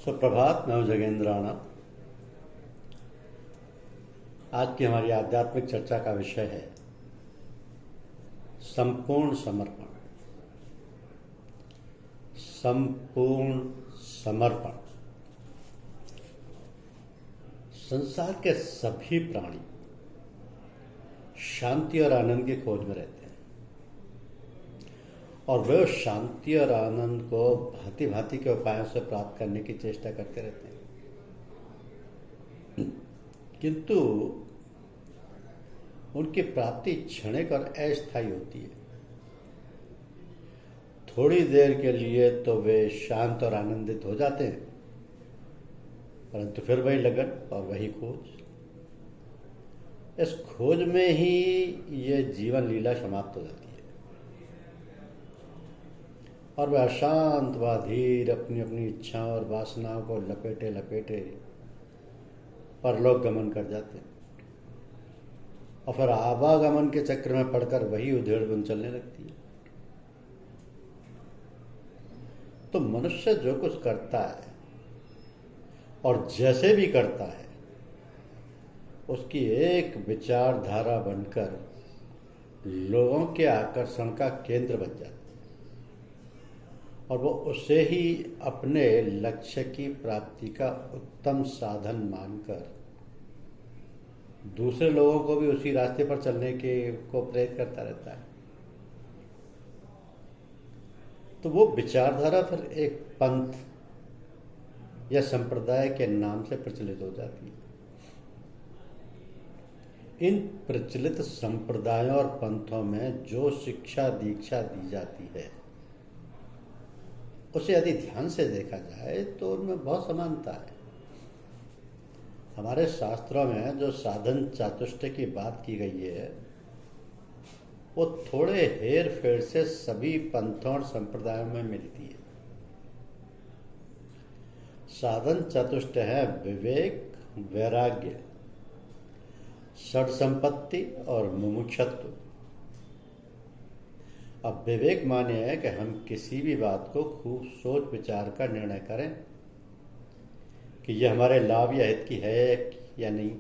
सुप्रभात। मैं हूं जगेंद्र राणा। आज की हमारी आध्यात्मिक चर्चा का विषय है संपूर्ण समर्पण। संपूर्ण समर्पण। संसार के सभी प्राणी शांति और आनंद की खोज में रहते हैं और वे उस शांति और आनंद को भांति भांति के उपायों से प्राप्त करने की चेष्टा करते रहते हैं, किंतु उनकी प्राप्ति क्षणिक और अस्थायी होती है। थोड़ी देर के लिए तो वे शांत और आनंदित हो जाते हैं, परंतु फिर वही लगन और वही खोज। इस खोज में ही ये जीवन लीला समाप्त हो जाती है और वह अशांत व धीर अपनी अपनी इच्छाओं और वासनाओं को लपेटे लपेटे परलोक गमन कर जाते हैं और फिर आवागमन के चक्र में पड़कर वही उधेड़-बुन चलने लगती है। तो मनुष्य जो कुछ करता है और जैसे भी करता है, उसकी एक विचारधारा बनकर लोगों के आकर्षण का केंद्र बन जाती है और वो उसे ही अपने लक्ष्य की प्राप्ति का उत्तम साधन मानकर दूसरे लोगों को भी उसी रास्ते पर चलने के को प्रेरित करता रहता है। तो वो विचारधारा फिर एक पंथ या संप्रदाय के नाम से प्रचलित हो जाती है। इन प्रचलित संप्रदायों और पंथों में जो शिक्षा दीक्षा दी जाती है, उसे यदि ध्यान से देखा जाए तो उनमें बहुत समानता है। हमारे शास्त्रों में जो साधन चातुष्टय की बात की गई है, वो थोड़े हेर फेर से सभी पंथों और संप्रदायों में मिलती है। साधन चतुष्टय है विवेक, वैराग्य, षड संपत्ति और मुमुक्षत्व। अब विवेक माने है कि हम किसी भी बात को खूब सोच विचार कर निर्णय करें कि यह हमारे लाभ या हित की है या नहीं।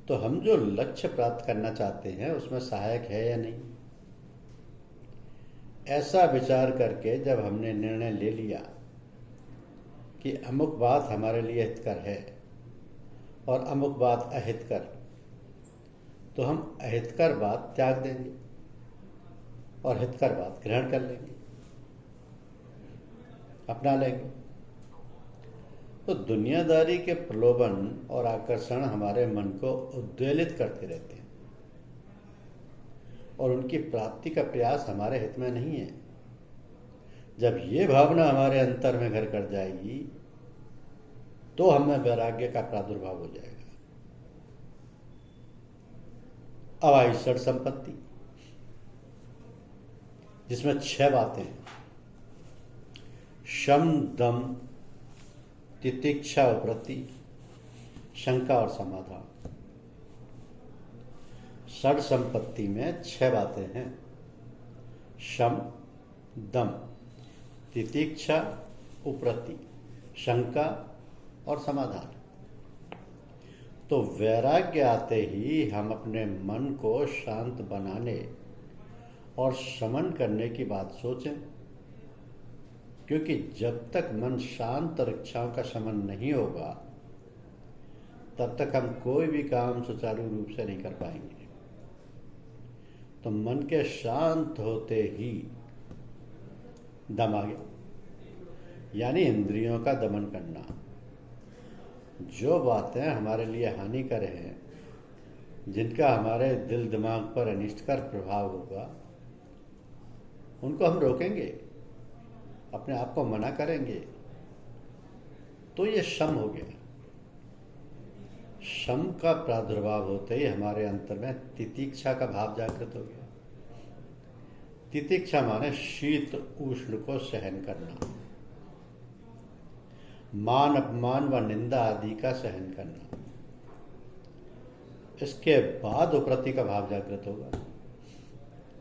तो हम जो लक्ष्य प्राप्त करना चाहते हैं उसमें सहायक है या नहीं, ऐसा विचार करके जब हमने निर्णय ले लिया कि अमुक बात हमारे लिए हितकर है और अमुक बात अहितकर, तो हम अहितकर बात त्याग देंगे और हितकर बात ग्रहण कर लेंगे, अपना लेंगे। तो दुनियादारी के प्रलोभन और आकर्षण हमारे मन को उद्वेलित करते रहते हैं और उनकी प्राप्ति का प्रयास हमारे हित में नहीं है। जब ये भावना हमारे अंतर में घर कर जाएगी तो हमें वैराग्य का प्रादुर्भाव हो जाएगा। अब आई षड संपत्ति, जिसमें 6 बातें हैं: शम, दम, तितिक्षा, उपरति, शंका और समाधान। षड संपत्ति में 6 बातें हैं: शम, दम, तितिक्षा, उपरति, शंका और समाधान। तो वैराग्य आते ही हम अपने मन को शांत बनाने और शमन करने की बात सोचें, क्योंकि जब तक मन शांत और इच्छाओं का शमन नहीं होगा तब तक हम कोई भी काम सुचारू रूप से नहीं कर पाएंगे। तो मन के शांत होते ही दम आ गया, यानी इंद्रियों का दमन करना। जो बातें हमारे लिए हानिकर हैं, जिनका हमारे दिल दिमाग पर अनिष्टकर प्रभाव होगा, उनको हम रोकेंगे, अपने आप को मना करेंगे। तो ये शम हो गया। शम का प्रादुर्भाव होते ही हमारे अंतर में तितिक्षा का भाव जागृत हो गया। तितिक्षा माने शीत उष्ण को सहन करना, मान अपमान व निंदा आदि का सहन करना। इसके बाद उपरति का भाव जागृत होगा।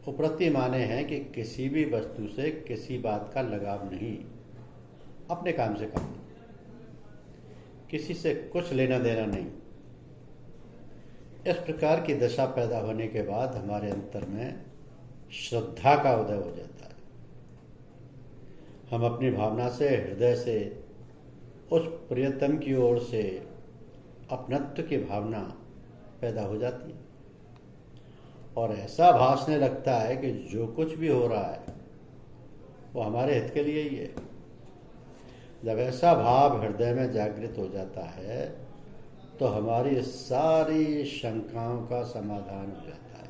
उपरति माने हैं कि किसी भी वस्तु से किसी बात का लगाव नहीं, अपने काम से काम, किसी से कुछ लेना देना नहीं। इस प्रकार की दशा पैदा होने के बाद हमारे अंतर में श्रद्धा का उदय हो जाता है। हम अपनी भावना से, हृदय से उस प्रियतम की ओर से अपनत्व की भावना पैदा हो जाती है और ऐसा भासने लगता है कि जो कुछ भी हो रहा है वो हमारे हित के लिए ही है। जब ऐसा भाव हृदय में जागृत हो जाता है तो हमारी सारी शंकाओं का समाधान हो जाता है।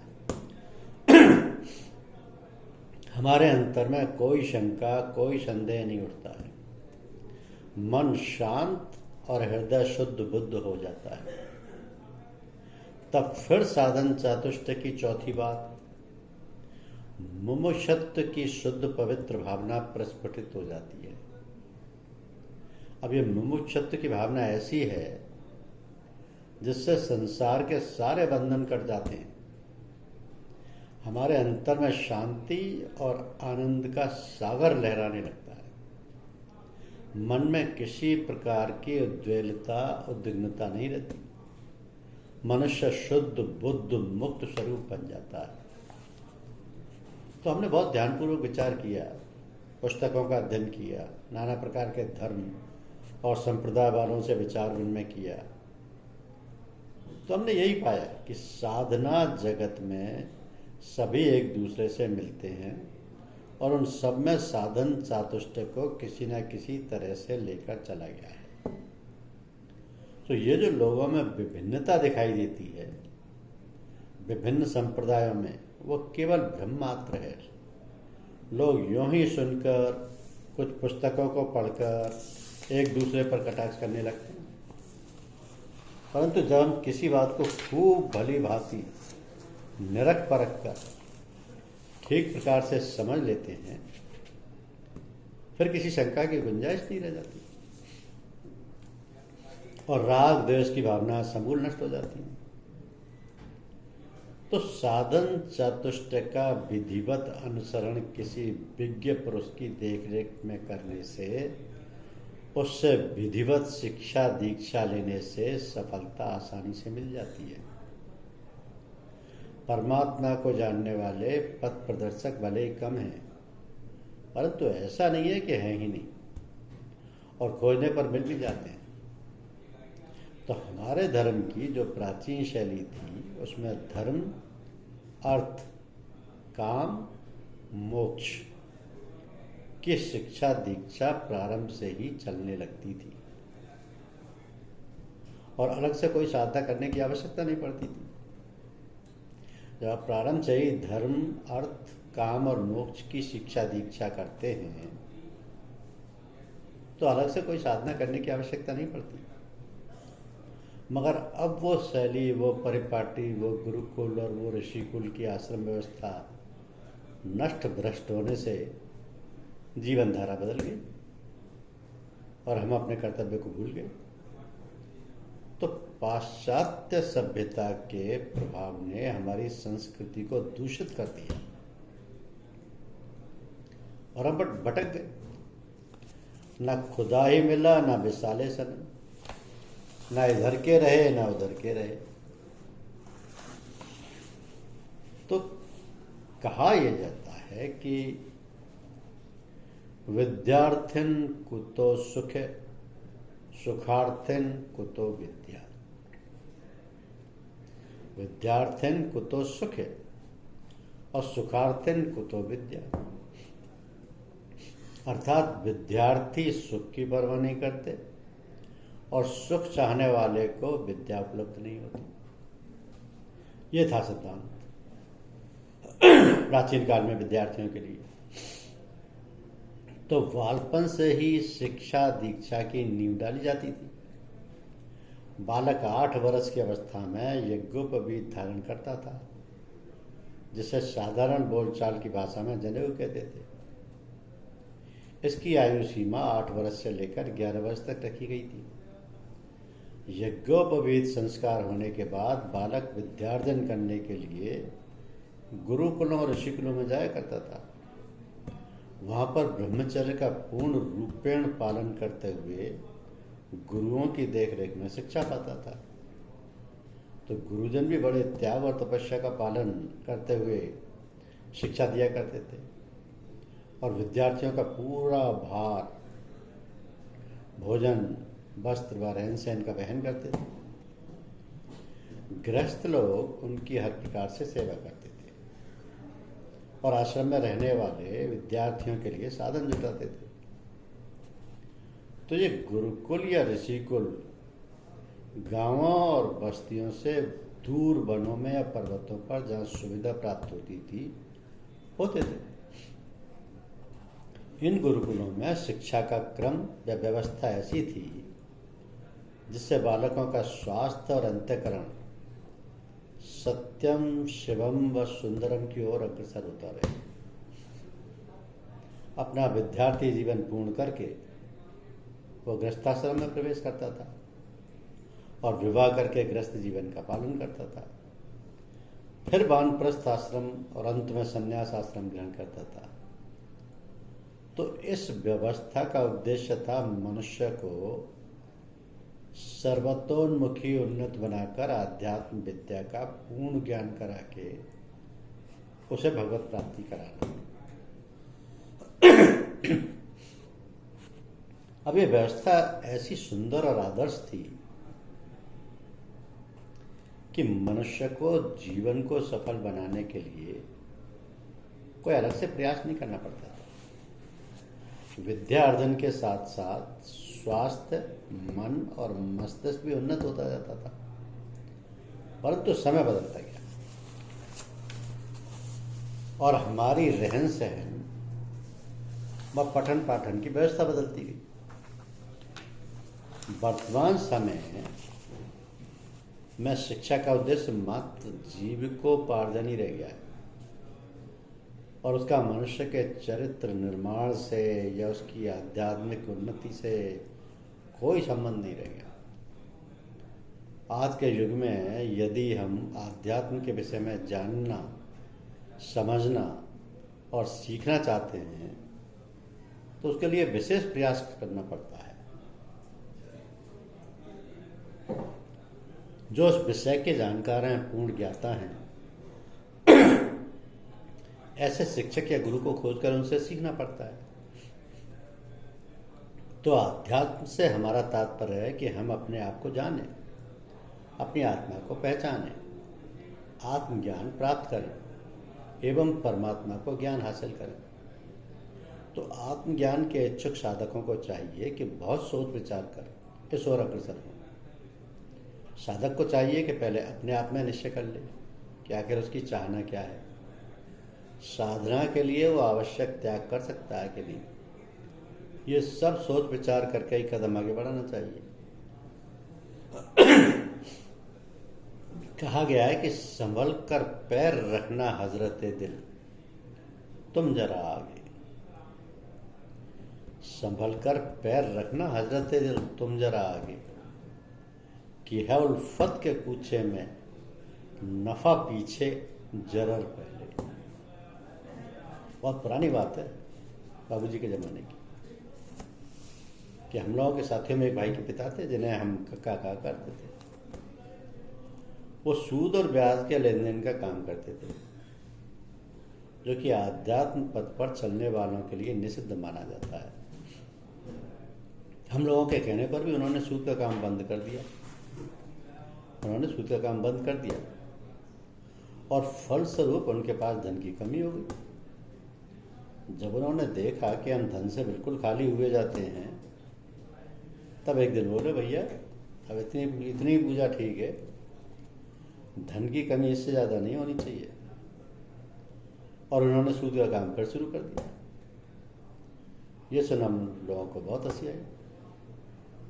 हमारे अंतर में कोई शंका, कोई संदेह नहीं उठता है। मन शांत और हृदय शुद्ध बुद्ध हो जाता है। तब फिर साधन चातुष्ट की चौथी बात, मुमुक्षुत्व की शुद्ध पवित्र भावना प्रस्फुटित हो जाती है। अब ये मुमुक्षुत्व की भावना ऐसी है जिससे संसार के सारे बंधन कट जाते हैं। हमारे अंतर में शांति और आनंद का सागर लहराने लगता है। मन में किसी प्रकार की उद्वेलता, उद्विग्नता नहीं रहती। मनुष्य शुद्ध बुद्ध मुक्त स्वरूप बन जाता है। तो हमने बहुत ध्यानपूर्वक विचार किया, पुस्तकों का अध्ययन किया, नाना प्रकार के धर्म और संप्रदाय वालों से विचार विनिमय किया, तो हमने यही पाया कि साधना जगत में सभी एक दूसरे से मिलते हैं और उन सब में साधन चातुष्ट को किसी न किसी तरह से लेकर चला गया है। तो ये जो लोगों में विभिन्नता दिखाई देती है विभिन्न संप्रदायों में, वो केवल भ्रम मात्र है। लोग यूं ही सुनकर, कुछ पुस्तकों को पढ़कर एक दूसरे पर कटाक्ष करने लगते हैं, परंतु जब हम किसी बात को खूब भली भांति निरख परख कर ठीक प्रकार से समझ लेते हैं, फिर किसी शंका की गुंजाइश नहीं रह जाती और राग द्वेष की भावना समूल नष्ट हो जाती है। तो साधन चतुष्ट का विधिवत अनुसरण किसी विज्ञ पुरुष की देखरेख में करने से, उससे विधिवत शिक्षा दीक्षा लेने से सफलता आसानी से मिल जाती है। परमात्मा को जानने वाले पथ प्रदर्शक भले ही कम हैं, परंतु ऐसा नहीं है कि है ही नहीं, और खोजने पर मिल भी जाते हैं। तो हमारे धर्म की जो प्राचीन शैली थी, उसमें धर्म, अर्थ, काम, मोक्ष की शिक्षा दीक्षा प्रारंभ से ही चलने लगती थी और अलग से कोई साधना करने की आवश्यकता नहीं पड़ती थी। जब आप प्रारंभ से ही धर्म, अर्थ, काम और मोक्ष की शिक्षा दीक्षा करते हैं तो अलग से कोई साधना करने की आवश्यकता नहीं पड़ती। मगर अब वो शैली, वो परिपाटी, वो गुरुकुल और वो ऋषिकुल की आश्रम व्यवस्था नष्ट भ्रष्ट होने से जीवन धारा बदल गई और हम अपने कर्तव्य को भूल गए। तो पाश्चात्य सभ्यता के प्रभाव ने हमारी संस्कृति को दूषित कर दिया और हम भटक गए। ना खुदा ही मिला, ना विशाले सनम, ना इधर के रहे ना उधर के रहे। तो कहा यह जाता है कि विद्यार्थिन कुतो सुख, सुखार्थिन कुतो विद्या। विद्यार्थिन कुतो सुख और सुखार्थिन कुतो विद्या। अर्थात विद्यार्थी सुख की परवाह नहीं करते और सुख चाहने वाले को विद्या उपलब्ध नहीं होती। ये था सिद्धांत प्राचीन काल में विद्यार्थियों के लिए। तो बालपन से ही शिक्षा दीक्षा की नींव डाली जाती थी। बालक 8 वर्ष की अवस्था में यज्ञोपवीत धारण करता था, जिसे साधारण बोलचाल की भाषा में जनेऊ कहते थे। इसकी आयु सीमा 8 वर्ष से लेकर 11 वर्ष तक रखी गई थी। यज्ञोपवीत संस्कार होने के बाद बालक विद्यार्जन करने के लिए गुरुकुलों और ऋषिकुलों में जाया करता था। वहाँ पर ब्रह्मचर्य का पूर्ण रूपेण पालन करते हुए गुरुओं की देखरेख में शिक्षा पाता था। तो गुरुजन भी बड़े त्याग और तपस्या का पालन करते हुए शिक्षा दिया करते थे और विद्यार्थियों का पूरा भार भोजन, वस्त्र व रहन सहन का वहन करते थे। गृहस्थ लोग उनकी हर प्रकार से सेवा करते थे और आश्रम में रहने वाले विद्यार्थियों के लिए साधन जुटाते थे। तो ये गुरुकुल या ऋषिकुल गांवों और बस्तियों से दूर वनों में या पर्वतों पर जहाँ सुविधा प्राप्त होती थी होते थे। इन गुरुकुलों में शिक्षा का क्रम या व्यवस्था ऐसी थी जिससे बालकों का स्वास्थ्य और अंतःकरण सत्यम, शिवम व सुंदरम की ओर अग्रसर होता रहे। अपना विद्यार्थी जीवन पूर्ण करके वो गृहस्थाश्रम में प्रवेश करता था और विवाह करके गृहस्थ जीवन का पालन करता था। फिर वानप्रस्थ आश्रम और अंत में संन्यास आश्रम ग्रहण करता था। तो इस व्यवस्था का उद्देश्य था मनुष्य को सर्वतोन्मुखी उन्नत बनाकर आध्यात्म विद्या का पूर्ण ज्ञान करा के उसे भगवत प्राप्ति कराना। अब ये व्यवस्था ऐसी सुंदर और आदर्श थी कि मनुष्य को जीवन को सफल बनाने के लिए कोई अलग से प्रयास नहीं करना पड़ता था। विद्या अर्जन के साथ साथ स्वास्थ्य, मन और मस्तिष्क भी उन्नत होता जाता था, परंतु समय बदलता गया और हमारी रहन सहन व पठन पाठन की व्यवस्था बदलती गई। वर्तमान समय में शिक्षा का उद्देश्य मात्र जीविकोपार्जन ही रह गया है और उसका मनुष्य के चरित्र निर्माण से या उसकी आध्यात्मिक उन्नति से कोई संबंध नहीं रह गया। आज के युग में यदि हम आध्यात्म के विषय में जानना, समझना और सीखना चाहते हैं तो उसके लिए विशेष प्रयास करना पड़ता है। जो उस विषय के जानकार हैं, पूर्ण ज्ञाता हैं, ऐसे शिक्षक या गुरु को खोजकर उनसे सीखना पड़ता है। तो अध्यात्म से हमारा तात्पर्य है कि हम अपने आप को जानें, अपनी आत्मा को पहचानें, आत्मज्ञान प्राप्त करें एवं परमात्मा को ज्ञान हासिल करें। तो आत्मज्ञान के इच्छुक साधकों को चाहिए कि बहुत सोच विचार कर इस ओर अग्रसर हों। साधक को चाहिए कि पहले अपने आप में निश्चय कर ले कि आखिर उसकी चाहना क्या है, साधना के लिए वो आवश्यक त्याग कर सकता है कि नहीं। ये सब सोच विचार करके ही कदम आगे बढ़ाना चाहिए। कहा गया है कि संभल कर पैर रखना हजरते दिल, तुम जरा आगे। संभल कर पैर रखना हजरते दिल, तुम जरा आगे, कि है उल्फत के कूचे में नफा पीछे जरर पहले। बहुत पुरानी बात है, बाबूजी के ज़माने की, कि हम लोगों के साथियों में एक भाई के पिता थे जिन्हें हम कक्का कहा करते थे। वो सूद और ब्याज के लेन देन का काम करते थे, जो कि आध्यात्म पथ पर चलने वालों के लिए निषिद्ध माना जाता है। हम लोगों के कहने पर भी उन्होंने सूद का काम बंद कर दिया। और फलस्वरूप उनके पास धन की कमी हो गई। जब उन्होंने देखा कि हम धन से बिल्कुल खाली हुए जाते हैं, तब एक दिन बोले, भैया अब इतनी पूजा ठीक है, धन की कमी इससे ज़्यादा नहीं होनी चाहिए। और उन्होंने सूद का काम कर शुरू कर दिया। ये सुना हम लोगों को बहुत हंसी आई।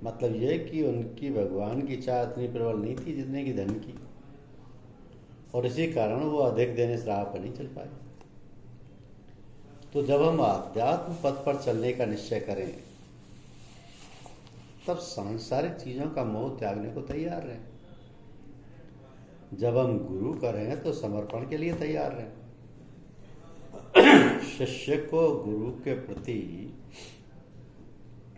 मतलब ये कि उनकी भगवान की चाह इतनी प्रबल नहीं थी जितने की धन की, और इसी कारण वो अधिक देने से राह पर नहीं चल पाए। तो जब हम आध्यात्म पथ पर चलने का निश्चय करें, तब सांसारिक चीजों का मोह त्यागने को तैयार रहें। जब हम गुरु करें तो समर्पण के लिए तैयार रहें। शिष्य को गुरु के प्रति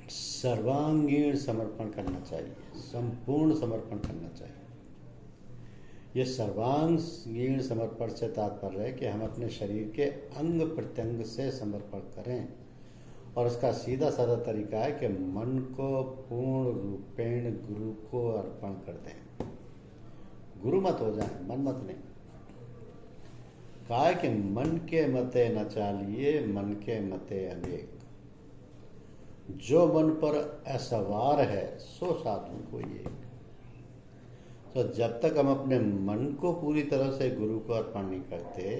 सर्वांगीण समर्पण करना चाहिए, संपूर्ण समर्पण करना चाहिए। ये सर्वांगीण समर्पण से तात्पर्य है कि हम अपने शरीर के अंग प्रत्यंग से समर्पण करें, और इसका सीधा साधा तरीका है कि मन को पूर्ण रूपेण गुरु को अर्पण कर दें। गुरु मत हो जाए, मन मत नहीं। कहा है कि मन के मते न चालिए, मन के मते अनेक। जो मन पर असवार है सो साधु कोई एक। तो जब तक हम अपने मन को पूरी तरह से गुरु को अर्पण नहीं करते,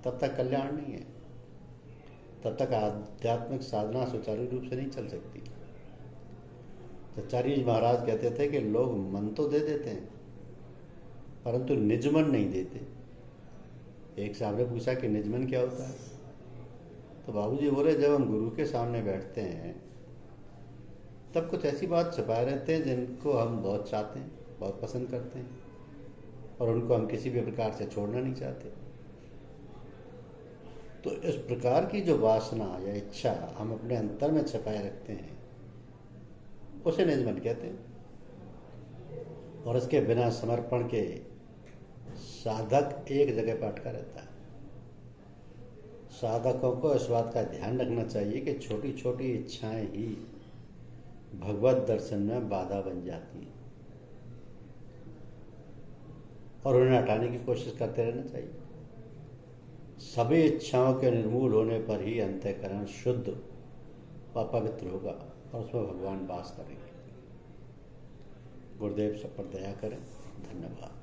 तब तक कल्याण नहीं है, तब तक आध्यात्मिक साधना सुचारू रूप से नहीं चल सकती। आचार्य जी महाराज कहते थे कि लोग मन तो दे देते हैं परंतु निज मन नहीं देते। एक साहब ने पूछा कि निज मन क्या होता है, तो बाबूजी बोले जब हम गुरु के सामने बैठते हैं तब कुछ ऐसी बात छुपाए रहते हैं जिनको हम बहुत चाहते हैं, बहुत पसंद करते हैं, और उनको हम किसी भी प्रकार से छोड़ना नहीं चाहते। तो इस प्रकार की जो वासना या इच्छा हम अपने अंतर में छिपाए रखते हैं उसे निज मन कहते हैं। और इसके बिना समर्पण के साधक एक जगह पर अटका रहता है। साधकों को इस बात का ध्यान रखना चाहिए कि छोटी छोटी इच्छाएं ही भगवत दर्शन में बाधा बन जाती हैं, और उन्हें हटाने की कोशिश करते रहना चाहिए। सभी इच्छाओं के निर्मूल होने पर ही अंतःकरण शुद्ध व पवित्र होगा और उसमें भगवान वास करेंगे। गुरुदेव सब पर दया करें। धन्यवाद।